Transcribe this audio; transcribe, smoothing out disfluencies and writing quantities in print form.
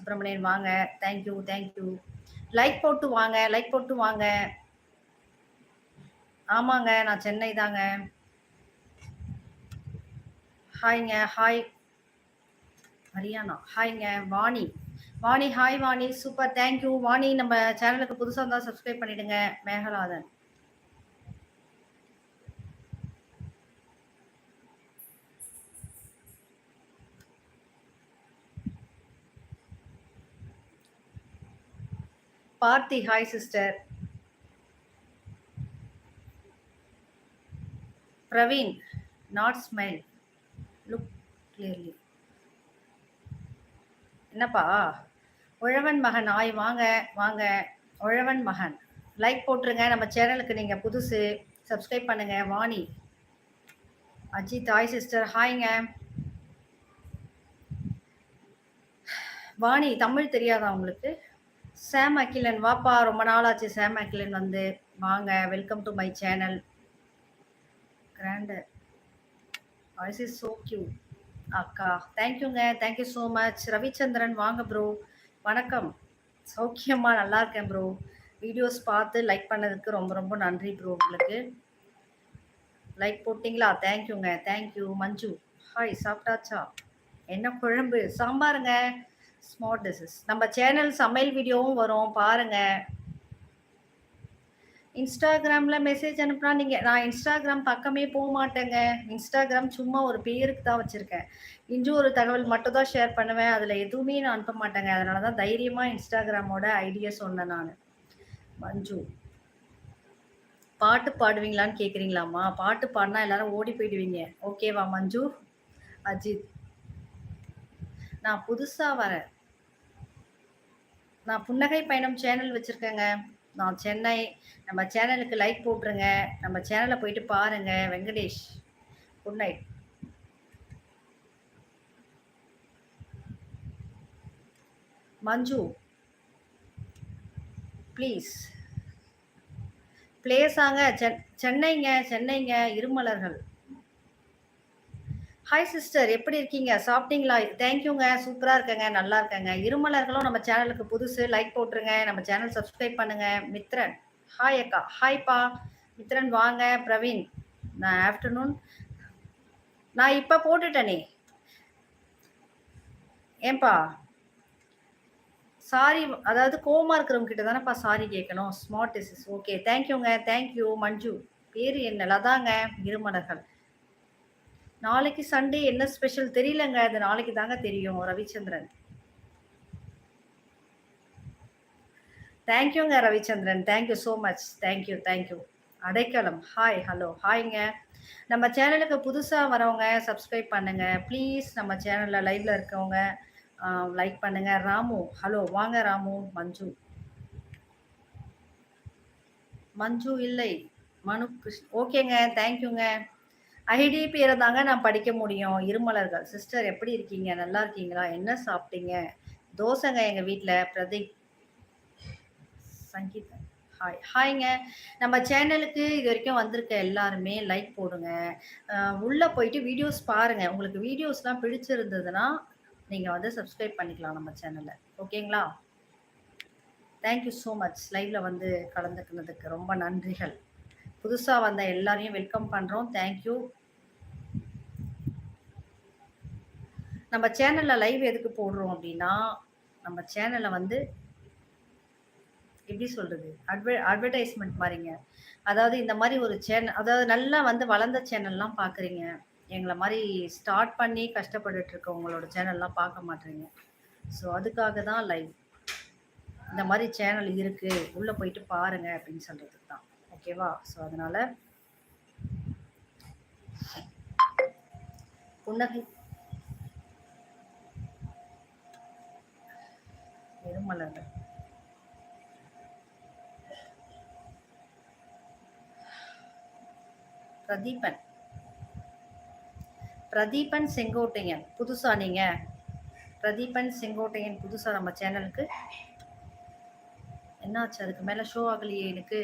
சுப்பிரமணியன் வாங்க. Thank you thank you. Like போட்டு வாங்க, லைக் போட்டு வாங்க. ஆமாங்க, நான் சென்னை தாங்க. ஹாய்ங்க, ஹாய் ஹரியானா. ஹாய்ங்க Vani. Vani hi Vani, super thank you Vani. நம்ம சேனலுக்கு புதுசாக இருந்தால் சப்ஸ்கிரைப் பண்ணிடுங்க. Megalathan. Parthi hi sister. Praveen not smile look clearly. என்னப்பா உழவன் மகன் ஆய் வாங்க வாங்க. உழவன் மகன் லைக் போட்டுருங்க. நம்ம சேனலுக்கு நீங்கள் புதுசு, சப்ஸ்கிரைப் பண்ணுங்க. Vani Ajith hi sister. ஹாய்ங்க வாணி. தமிழ் தெரியாதா உங்களுக்கு? சாம் அகிலன் வாப்பா, ரொம்ப நாள் ஆச்சு சாம் அகிலன் வந்து. வாங்க, welcome to my channel. கிராண்டர் voice is so cute அக்கா. தேங்க்யூங்க, தேங்க்யூ ஸோ மச். ரவிச்சந்திரன் வாங்க ப்ரோ. வணக்கம். சௌக்கியமா? நல்லா இருக்கேன் ப்ரோ. வீடியோஸ் பார்த்து லைக் பண்ணதுக்கு ரொம்ப ரொம்ப நன்றி ப்ரோ. உங்களுக்கு லைக் போட்டிங்களா? தேங்க்யூங்க, தேங்க்யூ. மஞ்சு ஹாய், சாப்பிட்டாச்சா? என்ன குழம்பு? சாம்பாருங்க. Smart dishes. நம்ம சேனல் சமையல் வீடியோவும் வரும் பாருங்க. இன்ஸ்டாகிராமில் மெசேஜ் அனுப்புனா நீங்கள், நான் இன்ஸ்டாகிராம் பக்கமே போக மாட்டேங்க. இன்ஸ்டாகிராம் சும்மா ஒரு பேருக்கு தான் வச்சுருக்கேன். இன்று ஒரு தகவல் மட்டும் தான் ஷேர் பண்ணுவேன். அதில் எதுவுமே நான் அனுப்ப மாட்டேங்க. அதனால தான் தைரியமாக இன்ஸ்டாகிராமோட ஐடியா சொன்னேன் நான். மஞ்சு பாட்டு பாடுவீங்களான்னு கேட்குறீங்களாம்மா? பாட்டு பாடினா எல்லாரும் ஓடி போயிடுவீங்க. ஓகேவா மஞ்சு? அஜித் நான் புதுசாக வரேன். நான் புன்னகை பயணம் சேனல் வச்சுருக்கேங்க. நான் சென்னை. நம்ம சேனலுக்கு லைக் போட்டுருங்க. நம்ம சேனலை போயிட்டு பாருங்க. Venkatesh good night. Manju please பிளேஸாங்க. சென்னைங்க, சென்னைங்க. இருமலர்கள் ஹாய் சிஸ்டர், எப்படி இருக்கீங்க? சாப்பிட்டீங்களா? தேங்க்யூங்க, சூப்பராக இருக்கேங்க, நல்லா இருக்கேங்க. இருமலர்களும் நம்ம சேனலுக்கு புதுசு, லைக் போட்டுருங்க. நம்ம சேனல் சப்ஸ்கிரைப் பண்ணுங்க. மித்ரன் ஹாய் அக்கா. ஹாய்ப்பா மித்ரன் வாங்க. பிரவீன் நான் ஆஃப்டர்நூன் நான் இப்போ போட்டுட்டேனே. ஏன்பா சாரி, அதாவது கோமா இருக்கிறவங்க கிட்ட தானேப்பா சாரி கேட்கணும். Smart disease. ஓகே தேங்க்யூங்க, தேங்க்யூ. மஞ்சு பேர் என்ன? லதாங்க. இருமலர்கள். நாளைக்கு சண்டே என்ன ஸ்பெஷல் தெரியலங்க. அது நாளைக்கு தாங்க தெரியும். ரவிச்சந்திரன் தேங்க்யூங்க. Ravichandran thank you so much. Thank you thank you. அடைக்கலம் ஹாய் ஹலோ ஹாய்ங்க. நம்ம சேனலுக்கு புதுசாக வரவங்க சப்ஸ்கிரைப் பண்ணுங்க ப்ளீஸ். நம்ம சேனலில் லைவ்ல இருக்கவங்க லைக் பண்ணுங்க. ராமு ஹலோ வாங்க ராமு. மஞ்சு மஞ்சு இல்லை மனு கிருஷ்ண். ஓகேங்க, தேங்க்யூங்க. ஐடி பேரை தாங்க நான் படிக்க முடியும். இருமலர்கள் சிஸ்டர் எப்படி இருக்கீங்க? நல்லா இருக்கீங்களா? என்ன சாப்பிட்டீங்க? தோசைங்க எங்கள் வீட்டில். பிரதீப் சங்கீதா ஹாய் ஹாய்ங்க. நம்ம சேனலுக்கு இது வரைக்கும் வந்திருக்க எல்லாருமே லைக் போடுங்க. உள்ளே போயிட்டு வீடியோஸ் பாருங்கள். உங்களுக்கு வீடியோஸ்லாம் பிடிச்சிருந்ததுன்னா நீங்கள் வந்து சப்ஸ்கிரைப் பண்ணிக்கலாம் நம்ம சேனலில். ஓகேங்களா? Thank you so much. லைவில் வந்து கலந்துக்கினதுக்கு ரொம்ப நன்றிகள். புதுசாக வந்த எல்லாரையும் வெல்கம் பண்ணுறோம். தேங்க்யூ. நம்ம சேனலில் லைவ் எதுக்கு போடுறோம் அப்படின்னா, நம்ம சேனலை வந்து எப்படி சொல்கிறது, அட்வர்டைஸ்மெண்ட் மாதிரிங்க. அதாவது இந்த மாதிரி ஒரு சேனல், அதாவது நல்லா வந்து வளர்ந்த சேனல்லாம் பார்க்குறீங்க. எங்களை மாதிரி ஸ்டார்ட் பண்ணி கஷ்டப்பட்டுட்டு இருக்கவங்களோட சேனல்லாம் பார்க்க மாட்டேறீங்க. ஸோ அதுக்காக தான் லைவ். இந்த மாதிரி சேனல் இருக்குது, உள்ளே போயிட்டு பாருங்கள் அப்படின்னு சொல்கிறதுக்கு தான். ஓகேவா? ஸோ அதனால் புன்னகை இருமலர்கள் பிரதீபன் செங்கோட்டையன் புதுசா நீங்க? பிரதீபன் செங்கோட்டையன் புதுசா நம்ம சேனலுக்கு. என்னாச்சு? அதுக்கு மேல ஷோ ஆகலையே எனக்கு.